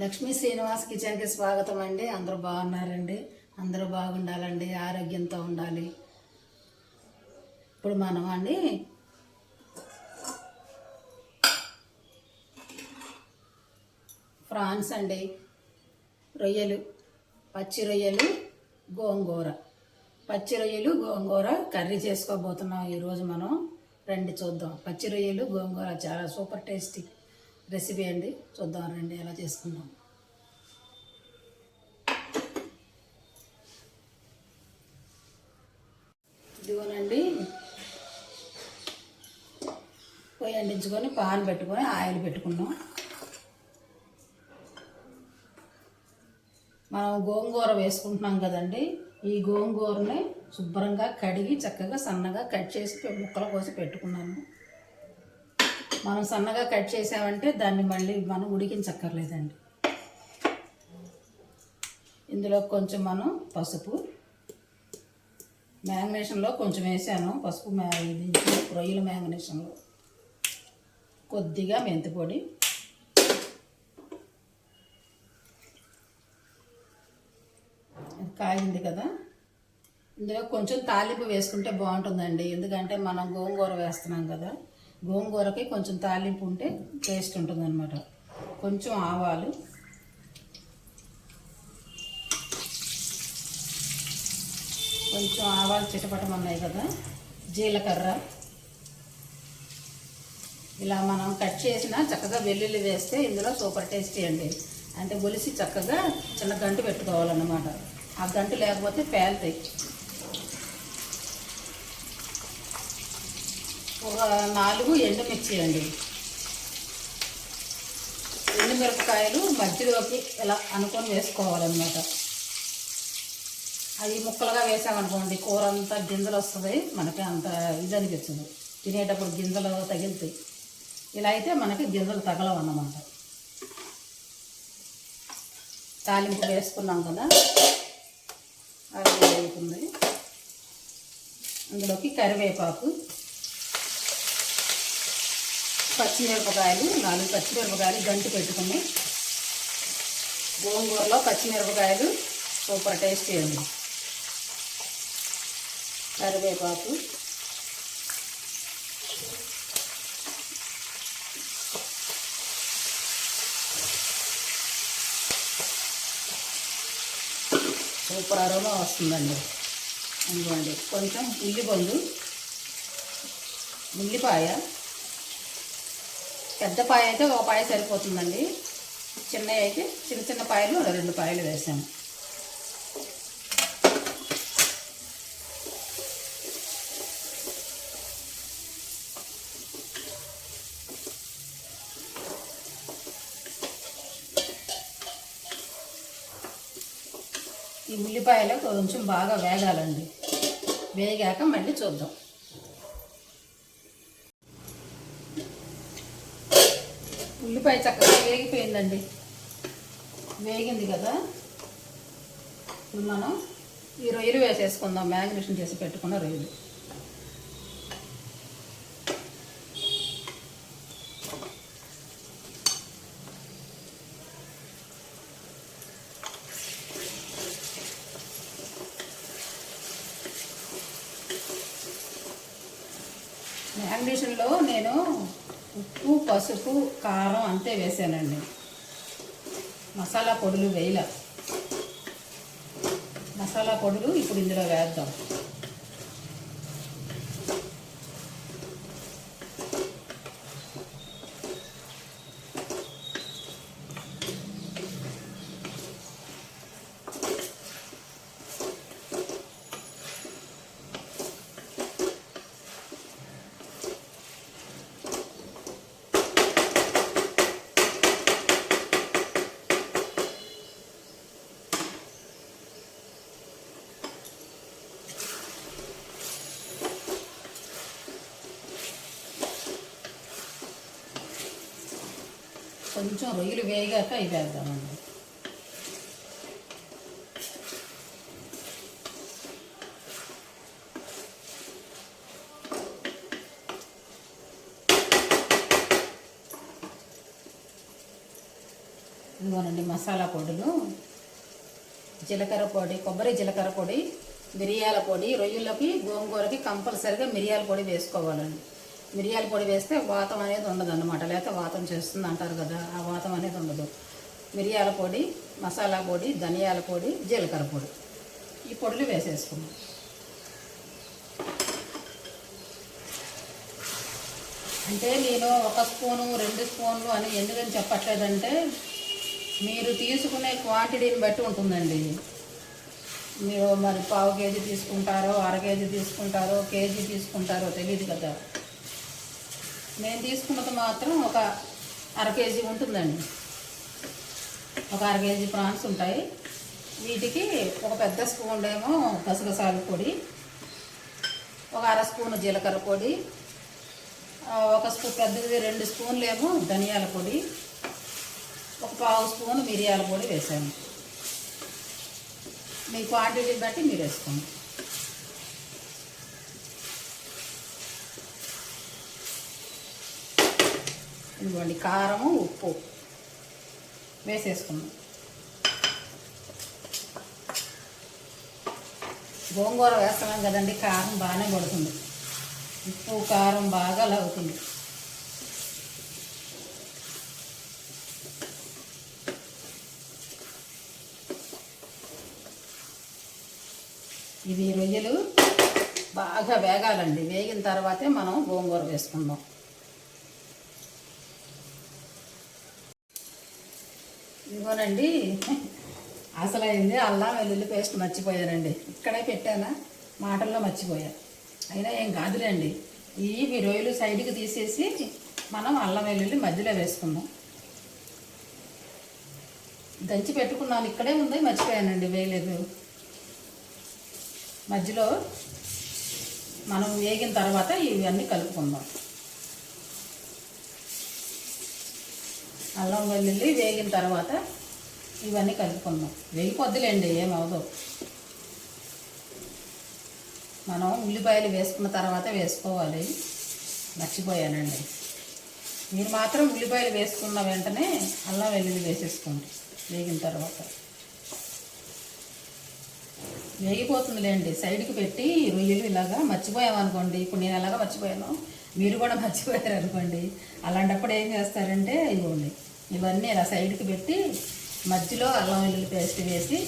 లక్ష్మీ శ్రీనివాస్ కిచెన్కి స్వాగతం అండి. అందరూ బాగున్నారండి. అందరూ బాగుండాలండి, ఆరోగ్యంతో ఉండాలి. ఇప్పుడు మనం అండి ఫ్రాన్స్ అండి, రొయ్యలు, పచ్చి రొయ్యలు, గోంగూర, పచ్చి రొయ్యలు గోంగూర కర్రీ చేసుకోబోతున్నాం ఈరోజు మనం. రండి చూద్దాం. పచ్చి రొయ్యలు గోంగూర చాలా సూపర్ టేస్టీ రెసిపీ అండి. చూద్దాం రండి ఎలా చేసుకుందాం. ఇదిగోనండి, పొయ్యి అంటించుకొని పాన్ పెట్టుకొని ఆయిల్ పెట్టుకున్నాం. మనం గోంగూర వేసుకుంటున్నాం కదండి. ఈ గోంగూరని శుభ్రంగా కడిగి చక్కగా సన్నగా కట్ చేసి ముక్కలు కోసి పెట్టుకున్నాము. మనం సన్నగా కట్ చేసామంటే దాన్ని మళ్ళీ మనం ఉడికించక్కర్లేదండి. ఇందులో కొంచెం మనం పసుపు, మ్యాగ్నేషన్లో కొంచెం వేసాను పసుపు, రొయ్యల మ్యాగ్నేషన్లో కొద్దిగా మెంతి పొడి, కాగింది కదా. ఇందులో కొంచెం తాలింపు వేసుకుంటే బాగుంటుందండి. ఎందుకంటే మనం గోంగూర వేస్తున్నాం కదా, గోంగూరకి కొంచెం తాలింపు ఉంటే టేస్ట్ ఉంటుంది అన్నమాట. కొంచెం ఆవాలు, కొంచెం ఆవాలు చిటపటమన్నాయి కదా, జీలకర్ర, ఇలా మనం కట్ చేసిన చక్కగా వెల్లుల్లి వేస్తే ఇందులో సూపర్ టేస్టీ అండి. అంటే ఒలిసి చక్కగా చిన్న గంటు పెట్టుకోవాలన్నమాట. ఆ గంటు లేకపోతే పేలుతాయి. ఒక 4 ఎండుమిర్చి అండి, ఎండుమిరపకాయలు మధ్యలోకి ఇలా అనుకొని వేసుకోవాలన్నమాట. అవి ముక్కలుగా వేసామనుకోండి కూర అంతా గింజలు వస్తుంది, మనకి అంత ఇది అనిపించదు. తినేటప్పుడు గింజలు తగులుతాయి. ఇలా అయితే మనకి గింజలు తగలవు అన్నమాట. తాలింపు వేసుకున్నాం కదా, అది వేగుతుంది. అందులోకి కరివేపాకు, పచ్చిమిరపకాయలు, 4 పచ్చిమిరపకాయలు గంటి పెట్టుకుని. గోంగూరలో పచ్చిమిరపకాయలు సూపర్ టేస్టీ అండి. కరివేపాకు, సూపర్ అరోమా వస్తుందండి. అందుకోండి కొంచెం ఉల్లిపాయ, పెద్ద పాయ అయితే ఒక పాయ సరిపోతుందండి. చిన్నవి అయితే చిన్న పాయలు 2 పాయలు వేసాము. ఈ ఉల్లిపాయలు కొంచెం బాగా వేగాలండి. వేగాక మళ్ళీ చూద్దాం. ఉల్లిపాయ చక్కగా వేగిపోయిందండి. వేగింది కదా, ఇప్పుడు మనం ఈ రొయ్యలు వేసేసుకుందాం. మ్యాగ్నేషన్ చేసి పెట్టుకున్న రొయ్యలు. మ్యాగ్నేషన్లో నేను ఉప్పు, పసుపు, కారం అంతే వేసానండి. మసాలా పొడులు వేయలే. మసాలా పొడులు ఇప్పుడు ఇందులో వేద్దాం. కొంచెం రొయ్యలు వేగాక ఇవి వేద్దామండి. ఇదిగోనండి మసాలా పొడులు, జీలకర్ర పొడి, కొబ్బరి జీలకర్ర పొడి, మిరియాల పొడి. రొయ్యలకి గోంగూరకి కంపల్సరిగా మిరియాల పొడి వేసుకోవాలండి. మిరియాల పొడి వేస్తే వాతం అనేది ఉండదు అన్నమాట, లేకపోతే వాతం చేస్తుంది అంటారు కదా, ఆ వాతం అనేది ఉండదు. మిరియాల పొడి, మసాలా పొడి, ధనియాల పొడి, జీలకర్ర పొడి, ఈ పొడులు వేసేసుకున్నాం. అంటే నేను 1 స్పూను 2 స్పూన్లు అని ఎందుకని చెప్పట్లేదంటే మీరు తీసుకునే క్వాంటిటీని బట్టి ఉంటుందండి. మీరు మరి పావు కేజీ తీసుకుంటారో, అర కేజీ తీసుకుంటారో, కేజీ తీసుకుంటారో తెలియదు కదా. నేను తీసుకున్నది మాత్రం ఒక అర కేజీ ఉంటుందండి. ఒక అర కేజీ ప్రాన్స్ ఉంటాయి. వీటికి ఒక పెద్ద స్పూన్ ఏమో గసగసాల పొడి, ఒక అర స్పూను జీలకర్ర పొడి, ఒక పెద్దది 2 స్పూన్లు ఏమో ధనియాల పొడి, ఒక పావు స్పూను మిరియాల పొడి వేసాను. మీ క్వాంటిటీ బట్టి మీరు వేసుకోండి. ఇదిగోండి కారము, ఉప్పు వేసేసుకున్నాం. గోంగూర వేస్తున్నాం కదండి, కారం బాగానే పడుతుంది, ఉప్పు కారం బాగా లాగుతుంది. ఇవి రొయ్యలు బాగా వేగాలండి. వేగిన తర్వాతే మనం గోంగూర వేసుకుందాం. ఇదిగోనండి అసలైంది అల్లం వెల్లుల్లి పేస్ట్ మర్చిపోయానండి. ఇక్కడే పెట్టానా, మాటల్లో మర్చిపోయా. అయినా ఏం కాదులేండి. ఇవి రొయ్యలు సైడ్కి తీసేసి మనం అల్లం వెల్లుల్లి మధ్యలో వేసుకుందాం. దంచి పెట్టుకున్నాను, ఇక్కడే ఉంది, మర్చిపోయానండి, వేయలేదు. మధ్యలో మనం వేగిన తర్వాత ఇవన్నీ కలుపుకుందాం. అల్లం వెల్లుల్లి వేగిన తర్వాత ఇవన్నీ కలుపుకుందాం. వేగిపోద్దులేండి, ఏమవుదు. మనం ఉల్లిపాయలు వేసుకున్న తర్వాత వేసుకోవాలి, మర్చిపోయానండి. మీరు మాత్రం ఉల్లిపాయలు వేసుకున్న వెంటనే అల్లం వెల్లుల్లి వేసేసుకోండి వేగిన తర్వాత. వేగిపోతుందిలేండి. సైడ్కి పెట్టి రొయ్యలు ఇలాగా మర్చిపోయామనుకోండి, ఇప్పుడు నేను ఎలాగా మర్చిపోయాను, మీరు కూడా మర్చిపోయారు అనుకోండి. అలాంటప్పుడు ఏం చేస్తారంటే ఇవ్వండి, ఇవన్నీ ఇలా సైడ్కి పెట్టి మధ్యలో అల్లం వెల్లుల్లి పేస్ట్ వేసి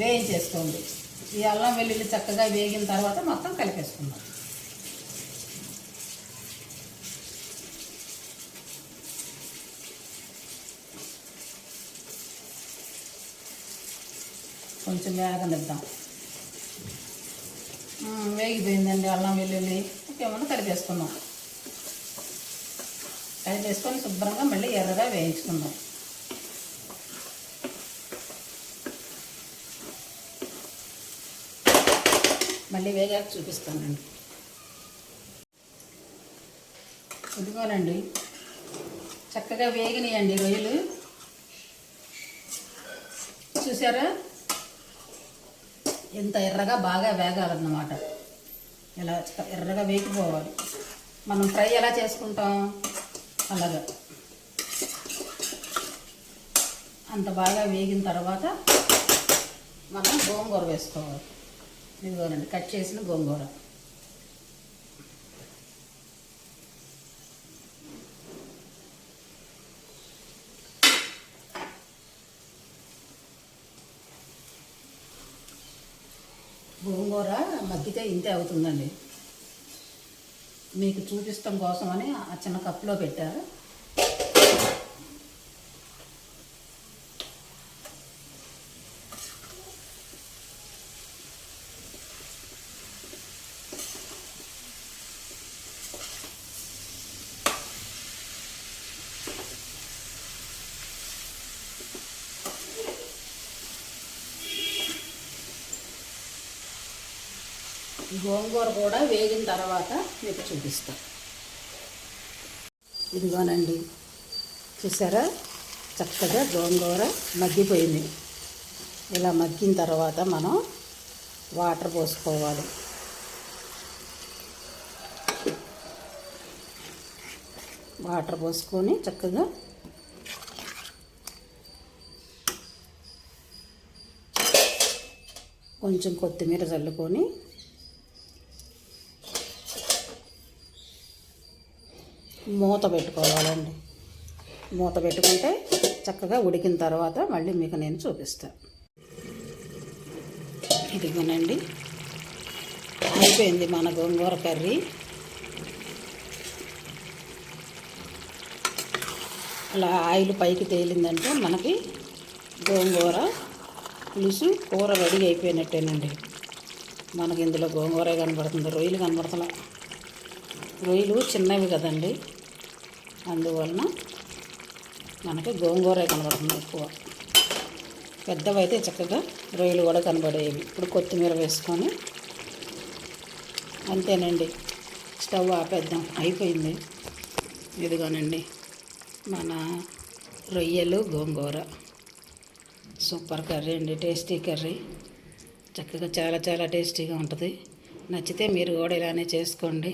వేయించేసుకోండి. ఈ అల్లం వెల్లుల్లి చక్కగా వేగిన తర్వాత మొత్తం కలిపేసుకుందాం. కొంచెం వేగనిద్దాం. వేగిపోయిందండి అల్లం వెల్లుల్లి. ఇంకేమన్నా కలిపేసుకుందాం. కలిపేసుకొని శుభ్రంగా మళ్ళీ ఎర్రగా వేయించుకుందాం. మళ్ళీ వేగాక చూపిస్తానండి. ఇదిగోనండి చక్కగా వేగినాయండి రొయ్యలు, చూసారా? ఎంత ఎర్రగా బాగా వేగాలన్నమాట. ఇలా ఎర్రగా వేగిపోవాలి. మనం ఫ్రై ఎలా చేసుకుంటాం అలాగా అంత బాగా వేగిన తర్వాత మనం గోంగూర వేసుకోవాలి. ఇదిగోనండి కట్ చేసిన గోంగూర. గోంగూర మగ్గితే ఇంతే అవుతుందండి. మీకు చూపిస్తాం కోసమని ఆ చిన్న కప్పులో పెట్టారు. గోంగూర కూడా వేగిన తర్వాత మీకు చూపిస్తాం. ఇదిగోనండి చూసారా, చక్కగా గోంగూర మగ్గిపోయింది. ఇలా మగ్గిన తర్వాత మనం వాటర్ పోసుకోవాలి. వాటర్ పోసుకొని చక్కగా కొంచెం కొత్తిమీర చల్లుకొని మూత పెట్టుకోవాలండి. మూత పెట్టుకుంటే చక్కగా ఉడికిన తర్వాత మళ్ళీ మీకు నేను చూపిస్తాను. ఇదిగోనండి, అయిపోయింది మన గోంగూర కర్రీ. అలా ఆయిల్ పైకి తేలిందంటే మనకి గోంగూర పులుసు కూర రెడీ అయిపోయినట్టేనండి. మనకి ఇందులో గోంగూరే కనబడుతుంది, రొయ్యలు కనబడుతున్నా. రొయ్యలు చిన్నవి కదండి, అందువలన మనకి గోంగూరే కనబడుతుంది ఎక్కువ. పెద్దవైతే చక్కగా రొయ్యలు కూడా కనబడేవి. ఇప్పుడు కొత్తిమీర వేసుకొని అంతేనండి, స్టవ్ ఆపేద్దాం. అయిపోయింది. ఇదిగోనండి మన రొయ్యలు గోంగూర సూపర్ కర్రీ అండి, టేస్టీ కర్రీ. చక్కగా చాలా చాలా టేస్టీగా ఉంటుంది. నచ్చితే మీరు కూడా ఇలానే చేసుకోండి.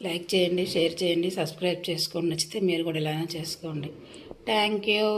లైక్ చేయండి, షేర్ చేయండి, సబ్స్క్రైబ్ చేసుకోండి. నచ్చితే మీరు కూడా ఇలానే చేసుకోండి. Thank you.